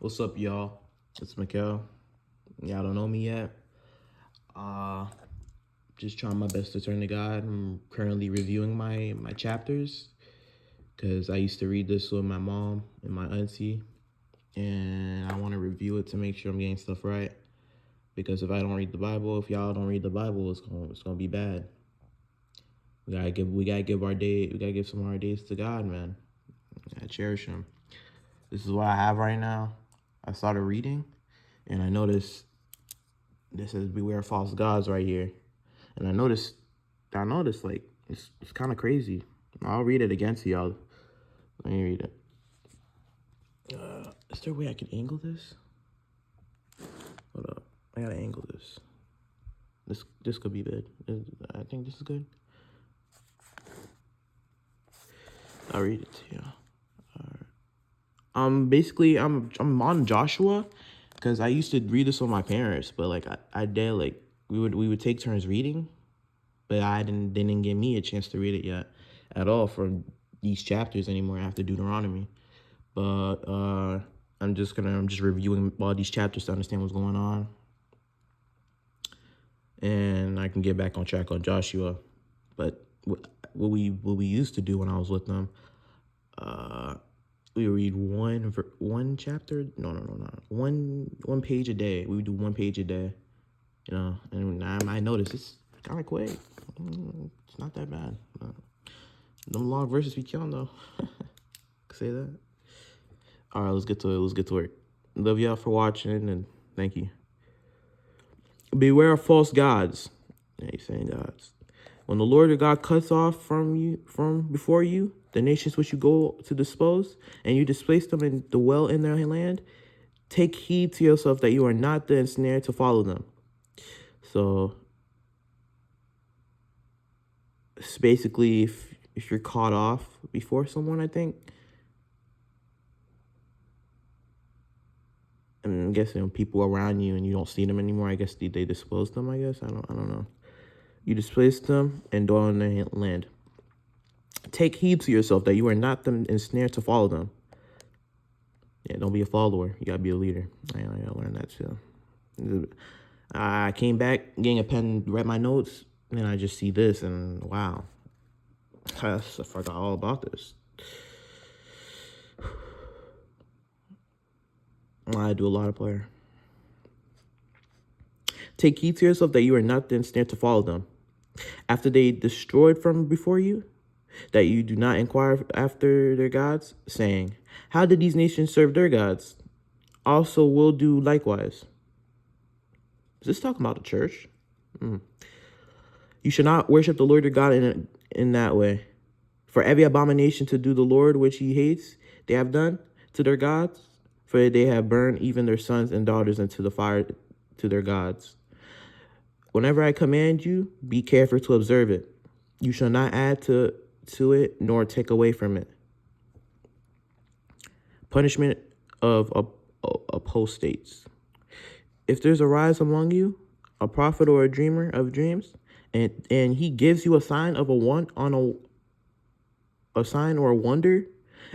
What's up, y'all? It's Mikkel. Y'all don't know me yet. Uh, just trying my best to turn to God. I'm currently reviewing my chapters because I used to read this with my mom and my auntie, and I want to review it to make sure I'm getting stuff right. Because if I don't read the Bible, if y'all don't read the Bible, it's gonna be bad. We gotta give some of our days to God, man. I cherish Him. This is what I have right now. I started reading, and I noticed this says beware false gods right here. And I noticed like it's kind of crazy. I'll read it again to y'all. Let me read it. Is there a way I can angle this? Hold up. I gotta angle this. This could be good. I think this is good. I'll read it to you. Basically, I'm on Joshua because I used to read this with my parents, but like I did like we would take turns reading, but they didn't give me a chance to read it yet at all for these chapters anymore after Deuteronomy. But I'm just reviewing all these chapters to understand what's going on, and I can get back on track on Joshua. But what we used to do when I was with them, we read one chapter. No, one page a day. We would do 1 page a day, And I noticed it's kind of quick. It's not that bad. Them long verses be killing though. Say that. All right, let's get to it. Let's get to work. Love y'all for watching, and thank you. Beware of false gods. Yeah, he's saying gods. When the Lord your God cuts off from before you the nations which you go to dispose, and you displace them and dwell in their land, take heed to yourself that you are not the ensnared to follow them. So it's basically if you're caught off before someone, I think. I'm guessing people around you and you don't see them anymore. I guess they dispose them. I guess I don't know. You displace them and dwell in their land. Take heed to yourself that you are not them ensnared to follow them. Yeah, don't be a follower. You gotta be a leader. I gotta learn that too. I came back getting a pen, read my notes, and I just see this, and wow, I forgot all about this. I do a lot of prayer. Take heed to yourself that you are not ensnared to follow them. After they destroyed from before you, that you do not inquire after their gods, saying, how did these nations serve their gods? Also will do likewise. Is this talking about the church? You should not worship the Lord your God in that way. For every abomination to do the Lord which he hates, they have done to their gods, for they have burned even their sons and daughters into the fire to their gods. Whenever I command you, be careful to observe it. You shall not add to it, nor take away from it. Punishment of apostates. If there's a rise among you, a prophet or a dreamer of dreams, and he gives you a sign of a sign or a wonder,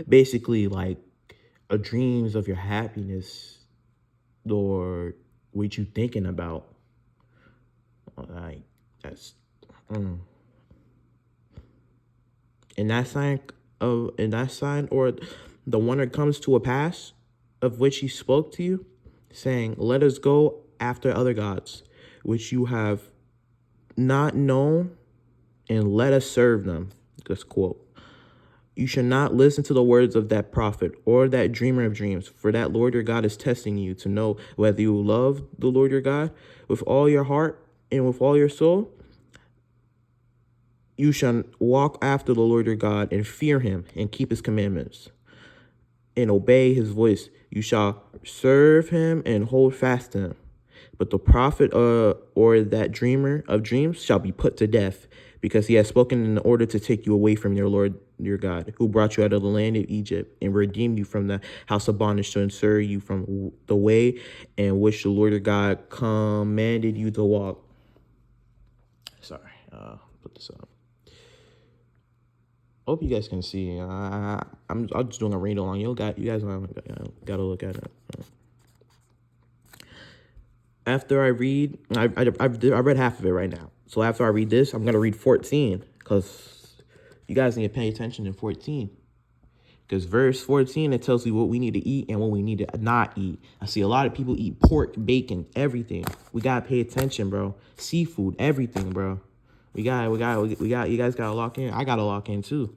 basically like a dreams of your happiness or what you thinking about, like that's and that sign or the wonder comes to a pass of which he spoke to you, saying, let us go after other gods which you have not known, and let us serve them. This quote. You should not listen to the words of that prophet or that dreamer of dreams, for that Lord your God is testing you to know whether you love the Lord your God with all your heart and with all your soul. You shall walk after the Lord your God and fear him and keep his commandments and obey his voice. You shall serve him and hold fast to him. But the prophet or that dreamer of dreams shall be put to death, because he has spoken in order to take you away from your Lord your God, who brought you out of the land of Egypt and redeemed you from the house of bondage to insure you from the way in which the Lord your God commanded you to walk. Sorry, put this up. Hope you guys can see. I'm just doing a read along. You guys gotta look at it. After I read, I read half of it right now. So after I read this, I'm going to read 14 because you guys need to pay attention in 14. Because verse 14, it tells you what we need to eat and what we need to not eat. I see a lot of people eat pork, bacon, everything. We got to pay attention, bro. Seafood, everything, bro. You guys got to lock in. I got to lock in too.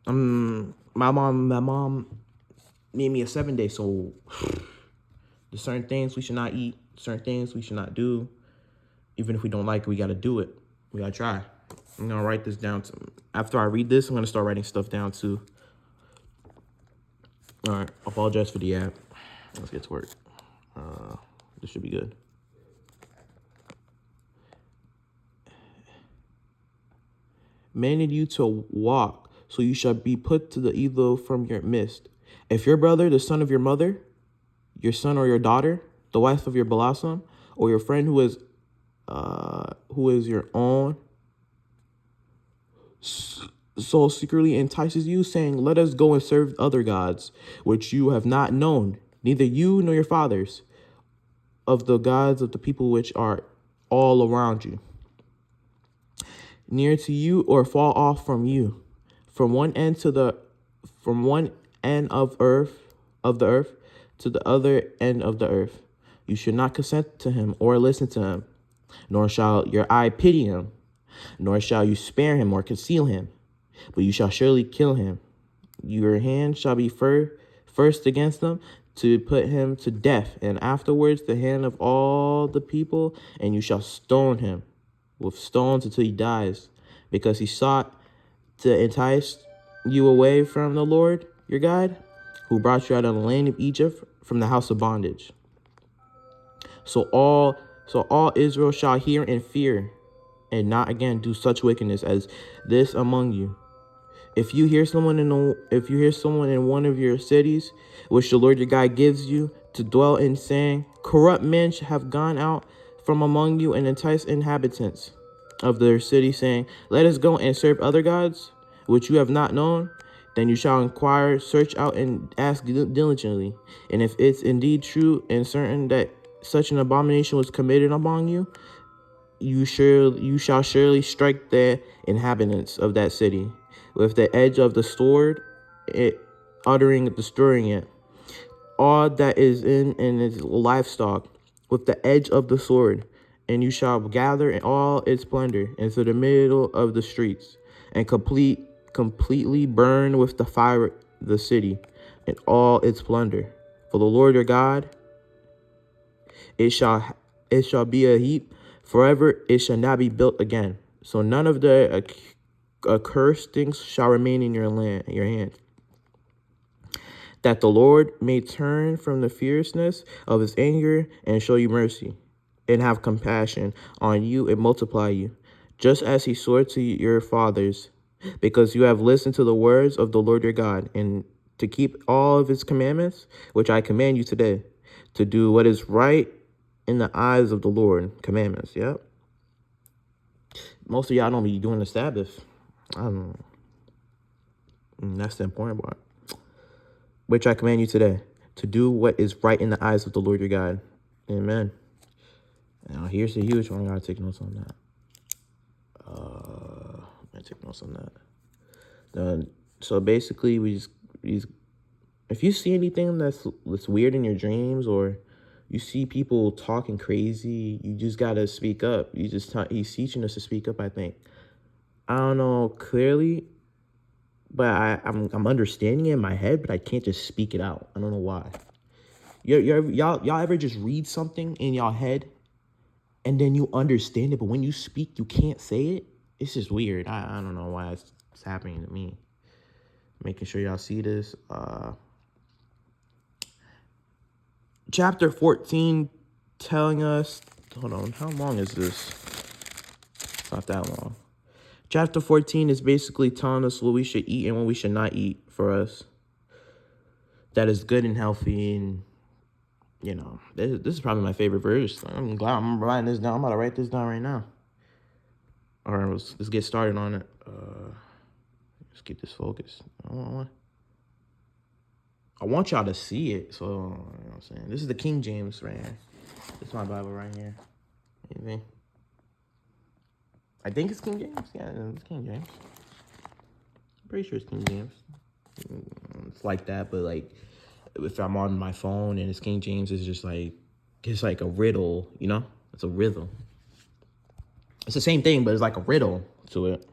My mom made me a 7-day, so there's certain things we should not eat, certain things we should not do. Even if we don't like it, we got to do it. We got to try. I'm going to write this down. After I read this, I'm going to start writing stuff down too. All right, apologize for the app. Let's get to work. This should be good. Commanded you to walk, so you shall be put to the evil from your midst. If your brother, the son of your mother, your son or your daughter, the wife of your bosom, or your friend who is your own, so secretly entices you, saying, "Let us go and serve other gods, which you have not known, neither you nor your fathers, of the gods of the people which are all around you, near to you or fall off from you, from one end of the earth to the other end of the earth. You should not consent to him or listen to him, nor shall your eye pity him, nor shall you spare him or conceal him, but you shall surely kill him. Your hand shall be first against him, to put him to death, and afterwards the hand of all the people, and you shall stone him with stones until he dies, because he sought to entice you away from the Lord your God, who brought you out of the land of Egypt, from the house of bondage. So all Israel shall hear and fear, and not again do such wickedness as this among you. If you hear someone in one of your cities, which the Lord your God gives you to dwell in, saying, corrupt men have gone out from among you and entice inhabitants of their city, saying, let us go and serve other gods, which you have not known, then you shall inquire, search out, and ask diligently. And if it's indeed true and certain that such an abomination was committed among you, you shall surely strike the inhabitants of that city with the edge of the sword, destroying it, all that is in its livestock, with the edge of the sword, and you shall gather in all its splendor into the middle of the streets, and completely burn with the fire the city and all its splendor. For the Lord your God, it shall be a heap forever; it shall not be built again. So none of the accursed things shall remain in your hand, that the Lord may turn from the fierceness of his anger and show you mercy, and have compassion on you and multiply you, just as he swore to your fathers, because you have listened to the words of the Lord your God, and to keep all of his commandments, which I command you today, to do what is right in the eyes of the Lord. Commandments, yep. Most of y'all don't be doing the Sabbath. That's the important part. Which I command you today, to do what is right in the eyes of the Lord your God. Amen. Now here's the huge one. I gotta take notes on that. So basically, if you see anything that's weird in your dreams, or you see people talking crazy, you just gotta speak up. He's teaching us to speak up, I think. I don't know clearly, but I'm understanding it in my head, but I can't just speak it out. I don't know why. Y'all ever just read something in y'all head, and then you understand it, but when you speak, you can't say it? It's just weird. I don't know why it's happening to me. Making sure y'all see this. Chapter 14 telling us, hold on, how long is this? It's not that long. Chapter 14 is basically telling us what we should eat and what we should not eat for us. That is good and healthy, and this is probably my favorite verse. I'm glad I'm writing this down. I'm about to write this down right now. All right, let's get started on it. Let's keep this focused. I want y'all to see it. So, you know what I'm saying? This is the King James right here. It's my Bible right here. Anything? I think it's King James. Yeah, it's King James. I'm pretty sure it's King James. It's like that, but like if I'm on my phone and it's King James, it's like a riddle, you know? It's a riddle. It's the same thing, but it's like a riddle to it,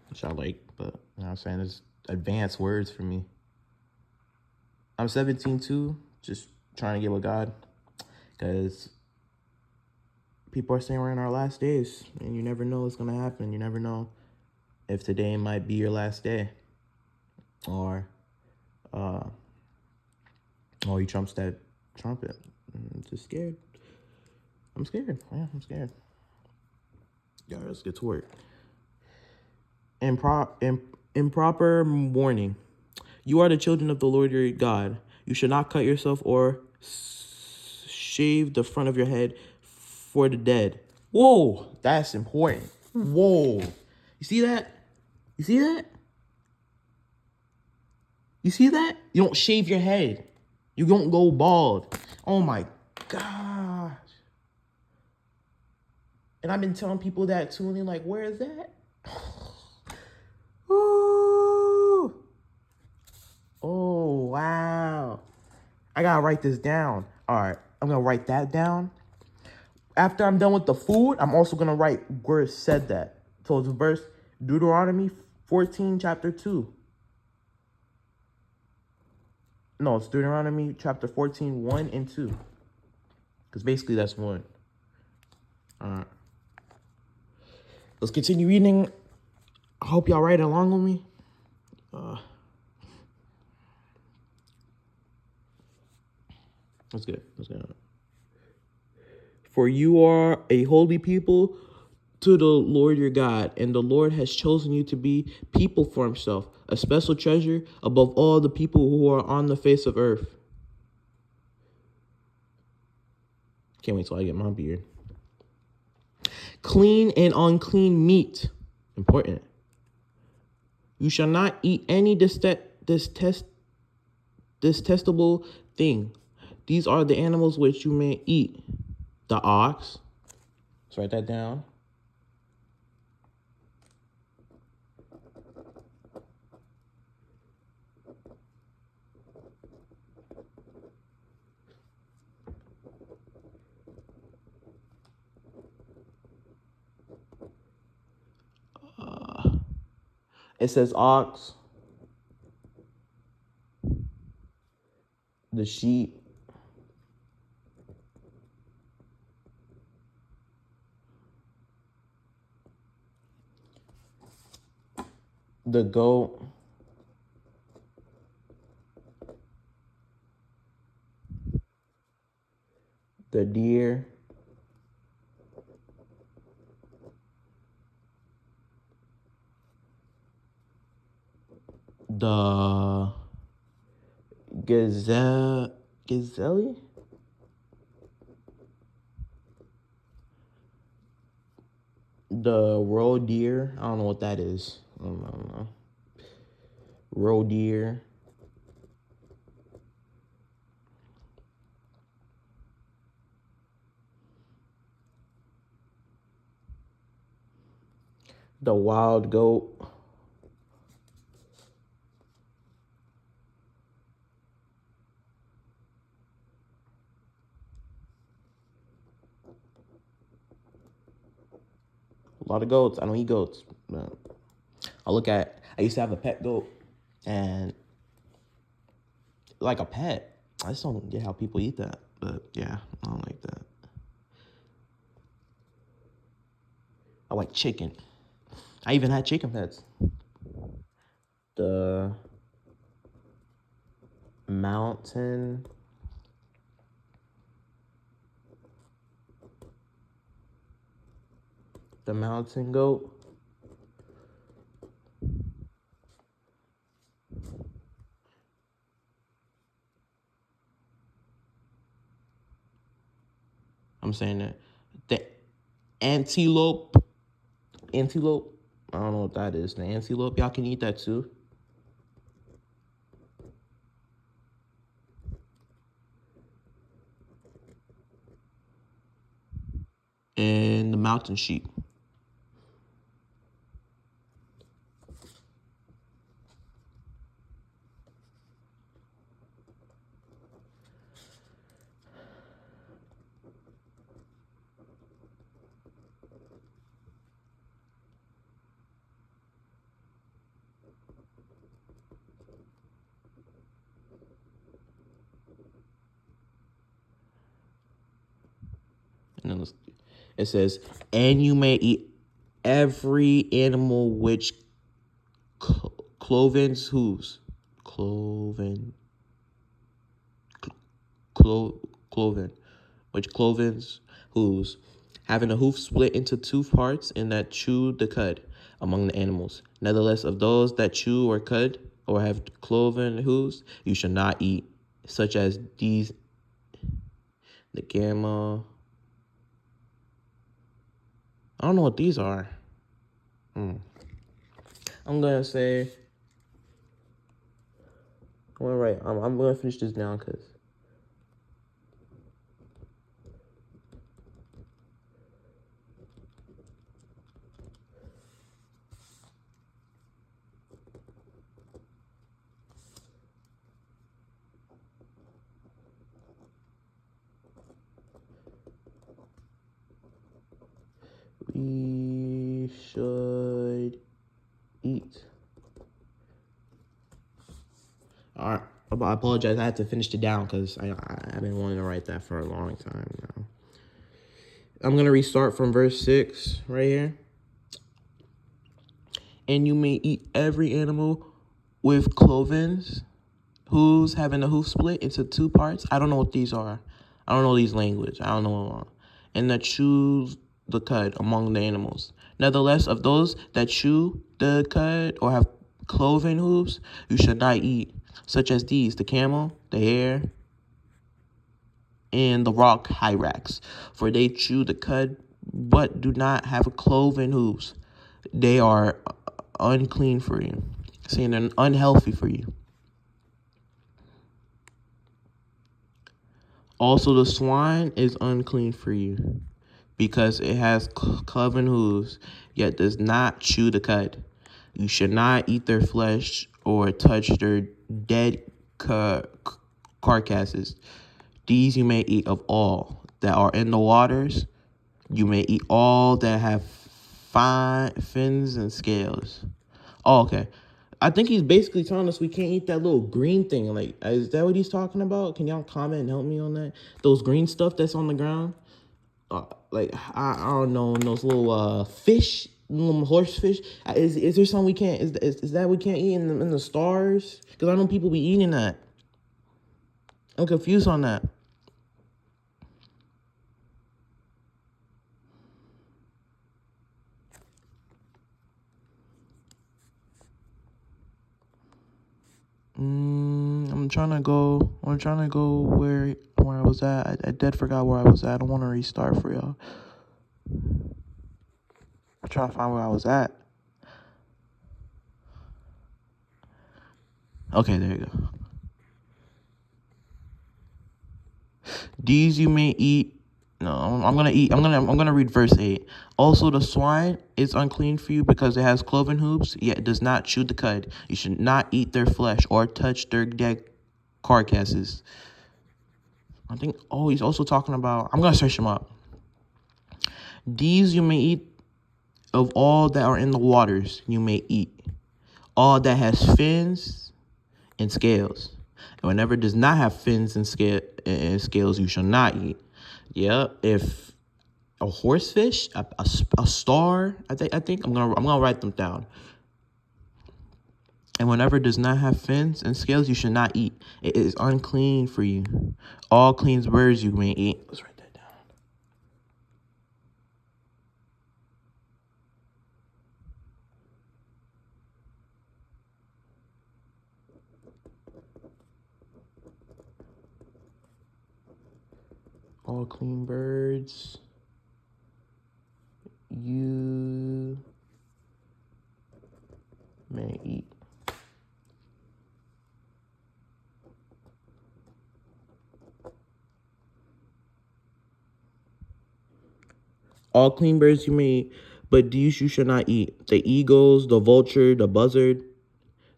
which I like. But you know what I'm saying? It's advanced words for me. I'm 17 too, just trying to get with God, because people are saying we're in our last days, and you never know what's gonna happen. You never know if today might be your last day, or you trumps that trumpet. I'm just scared. I'm scared. Yeah, I'm scared. Yeah, let's get to work. Improper warning. You are the children of the Lord your God. You should not cut yourself or shave the front of your head for the dead. Whoa, that's important. Whoa. You see that? You see that? You see that? You don't shave your head. You don't go bald. Oh my gosh. And I've been telling people that too, and they're like, where is that? Ooh. Oh, wow. I gotta write this down. All right, I'm gonna write that down. After I'm done with the food, I'm also gonna write where it said that. So it's verse Deuteronomy 14, chapter 2. No, it's Deuteronomy chapter 14, 1 and 2. Because basically that's one. All right. Let's continue reading. I hope y'all write along with me. That's good. That's good. For you are a holy people to the Lord your God, and the Lord has chosen you to be people for himself, a special treasure above all the people who are on the face of earth. Can't wait till I get my beard. Clean and unclean meat. Important. You shall not eat any detestable thing. These are the animals which you may eat. The ox. Let's write that down. It says ox, the sheep, the goat, the deer, the gazelle, the roe deer. I don't know what that is. I don't know. Roe deer. The wild goat. A lot of goats. I don't eat goats. But I used to have a pet goat, and like a pet. I just don't get how people eat that. But yeah, I don't like that. I like chicken. I even had chicken pets. The mountain goat. I'm saying that. The antelope. I don't know what that is. The antelope. Y'all can eat that too. and the mountain sheep. And then it says, and you may eat every animal which clovens hooves. Cloven. Cloven. Which clovens hooves, having a hoof split into two parts, and that chew the cud among the animals. Nevertheless, of those that chew or cud, or have cloven hooves, you shall not eat, such as these, the gamma. I don't know what these are. I'm gonna say, I'm gonna finish this down because we should eat. All right. I apologize. I had to finish it down because I've been wanting to write that for a long time now. I'm going to restart from verse 6 right here. And you may eat every animal with clovens, hooves, having the hoof split into two parts. I don't know what these are. I don't know these language. I don't know. And that chews the cud among the animals. Nevertheless, of those that chew the cud or have cloven hooves, you should not eat, such as these, the camel, the hare, and the rock hyrax. For they chew the cud, but do not have cloven hooves. They are unclean for you, saying they're unhealthy for you. Also, the swine is unclean for you, because it has cloven hooves, yet does not chew the cud. You should not eat their flesh or touch their dead carcasses. These you may eat of all that are in the waters. You may eat all that have fine fins and scales. Oh, okay. I think he's basically telling us we can't eat that little green thing. Like, is that what he's talking about? Can y'all comment and help me on that? Those green stuff that's on the ground? Like, I don't know, those little fish, little horse fish. Is there something we can't, is that we can't eat in the stars? Because I know people be eating that. I'm confused on that. I'm trying to go where I was at. I dead forgot where I was at. I don't want to restart for y'all. I'm trying to find where I was at. Okay, there you go. These you may eat. No, I'm gonna read verse 8. Also, the swine is unclean for you because it has cloven hooves, yet it does not chew the cud. You should not eat their flesh or touch their dead carcasses. I think. Oh, he's also talking about. I'm gonna search him up. These you may eat of all that are in the waters. You may eat all that has fins and scales. And whenever it does not have fins and scales, you shall not eat. Yeah, if a horsefish, a star, I think I'm gonna write them down. And whenever it does not have fins and scales, you should not eat. It is unclean for you. All clean birds you may eat. Let's write that down. All clean birds you may eat. All clean birds you may eat, but these you shall not eat: the eagles, the vulture, the buzzard,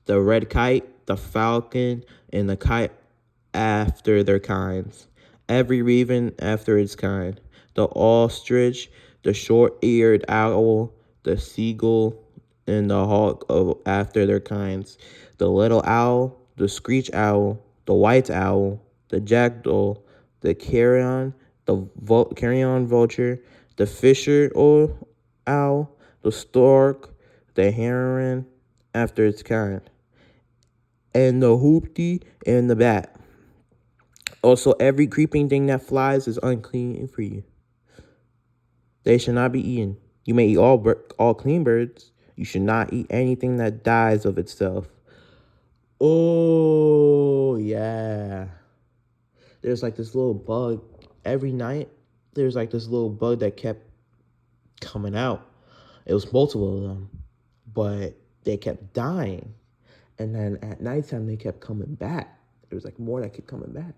the red kite, the falcon, and the kite after their kinds, every raven after its kind, the ostrich, the short-eared owl, the seagull, and the hawk after their kinds, the little owl, the screech owl, the white owl, the jackdaw, the carrion vulture, the fisher owl, the stork, the heron after its kind, and the hoopty and the bat. Also, every creeping thing that flies is unclean for you. They should not be eaten. You may eat all clean birds. You should not eat anything that dies of itself. Oh, yeah. There's like this little bug. Every night, there's like this little bug that kept coming out. It was multiple of them, but they kept dying. And then at nighttime, they kept coming back. There was like more that kept coming back.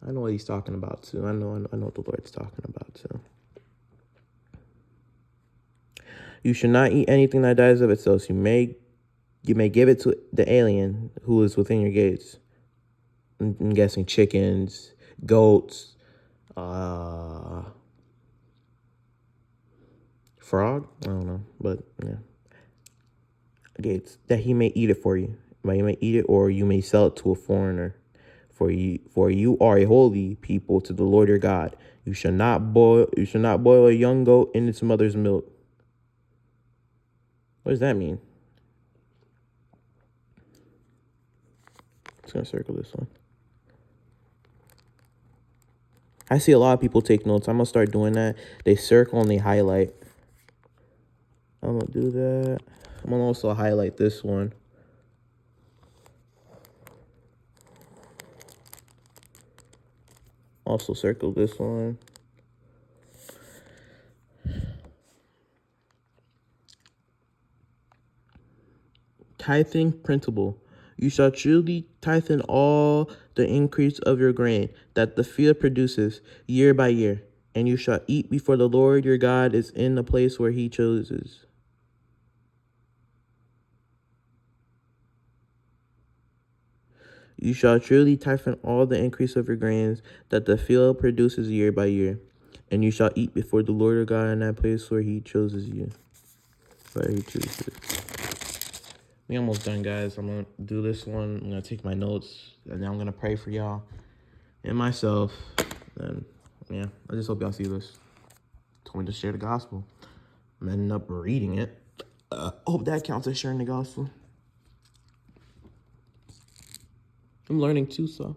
I know what he's talking about, too. I know what the Lord's talking about, too. You should not eat anything that dies of itself. You may give it to the alien who is within your gates. I'm guessing chickens, goats, frog? I don't know, but yeah. Gates, that he may eat it for you. You may eat it, or you may sell it to a foreigner. For you are a holy people to the Lord your God. You shall not boil a young goat in its mother's milk. What does that mean? Just gonna circle this one. I see a lot of people take notes. I'm gonna start doing that. They circle and they highlight. I'm gonna do that. I'm gonna also highlight this one. Also circle this one. Tithing principle. You shall truly tithe in all the increase of your grain that the field produces year by year, and you shall eat before the Lord your God is in the place where he chooses. You shall truly tithe in all the increase of your grains that the field produces year by year, and you shall eat before the Lord your God in that place where he chooses you. Where he chooses. We almost done, guys. I'm going to do this one. I'm going to take my notes, and then I'm going to pray for y'all and myself. And, yeah, I just hope y'all see this. Told me to share the gospel. I'm ending up reading it. Hope that counts as sharing the gospel. I'm learning too, so.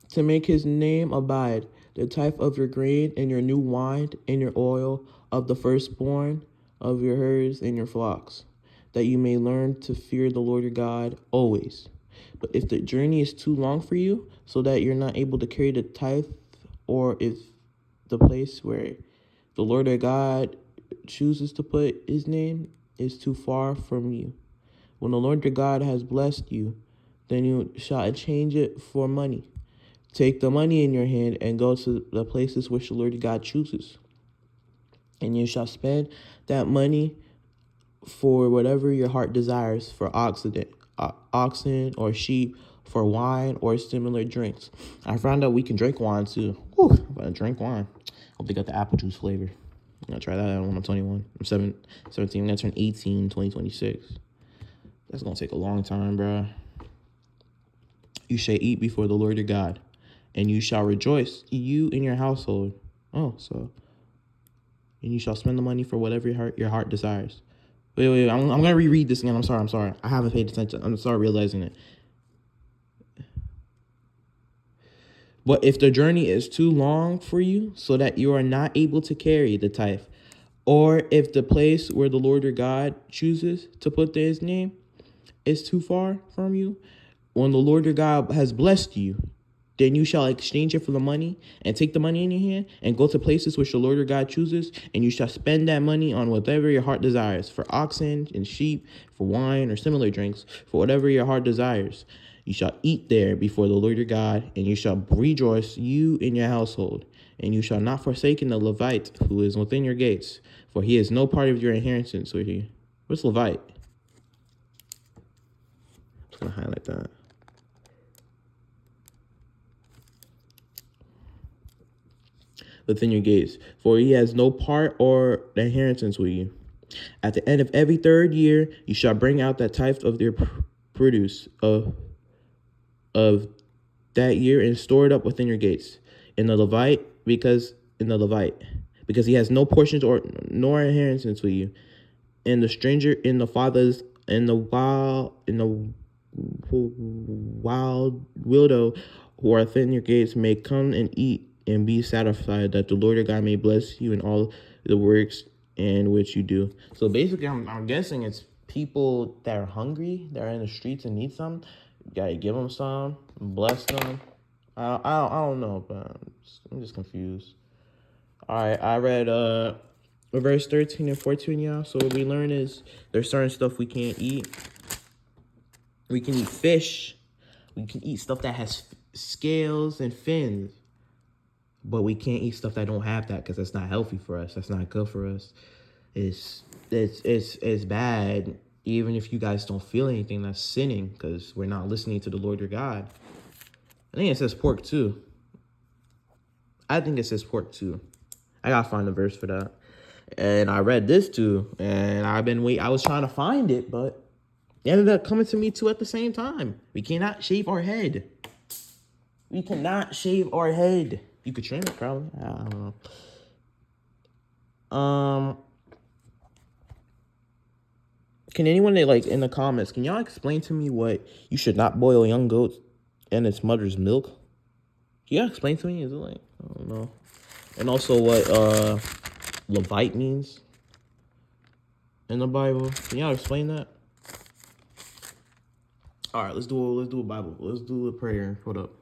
To make his name abide, the tithe of your grain and your new wine and your oil of the firstborn of your herds and your flocks, that you may learn to fear the Lord your God always. But if the journey is too long for you, so that you're not able to carry the tithe, or if the place where the Lord your God chooses to put his name is too far from you, when the Lord your God has blessed you, then you shall exchange it for money. Take the money in your hand and go to the places which the Lord your God chooses. And you shall spend that money for whatever your heart desires, for oxen or sheep, for wine or similar drinks. I found out we can drink wine too. Whew, I'm gonna drink wine. Hope they got the apple juice flavor. I'm gonna try that out when I'm 21. I'm 17. I'm gonna turn 18 2026. That's gonna take a long time, bro. You shall eat before the Lord your God, and you shall rejoice, you and your household. And you shall spend the money for whatever your heart desires. Wait, I'm gonna reread this again. I'm sorry. I haven't paid attention. I'm sorry realizing it. But if the journey is too long for you, so that you are not able to carry the tithe, or if the place where the Lord your God chooses to put his name is too far from you, when the Lord your God has blessed you, then you shall exchange it for the money and take the money in your hand and go to places which the Lord your God chooses, and you shall spend that money on whatever your heart desires, for oxen and sheep, for wine or similar drinks, for whatever your heart desires. You shall eat there before the Lord your God, and you shall rejoice, you and your household. And you shall not forsake the Levite who is within your gates, for he is no part of your inheritance with you. What's Levite? I'm just going to highlight that. Within your gates, for he has no part or inheritance with you. At the end of every 3rd year, you shall bring out that tithe of their produce of that year and store it up within your gates. In the Levite, because he has no portions or nor inheritance with you. And the stranger in the fathers in the wild widow who are within your gates may come and eat and be satisfied, that the Lord your God may bless you in all the works in which you do. So basically, I'm guessing it's people that are hungry, that are in the streets and need some. You gotta give them some, bless them. I don't know, but I'm just confused. All right, I read verse 13 and 14, y'all. So what we learn is there's certain stuff we can't eat. We can eat fish. We can eat stuff that has scales and fins. But we can't eat stuff that don't have that, because that's not healthy for us. That's not good for us. It's bad. Even if you guys don't feel anything, that's sinning, because we're not listening to the Lord your God. I think it says pork too. I gotta find a verse for that. And I read this too, and I was trying to find it, but it ended up coming to me too at the same time. We cannot shave our head. You could trim it, probably. I don't know. Can anyone, like, in the comments, can y'all explain to me what you should not boil young goats in its mother's milk? Can y'all explain to me? Is it like, I don't know. And also what Levite means in the Bible. Can y'all explain that? All right, let's do a Bible. Let's do a prayer. Hold up.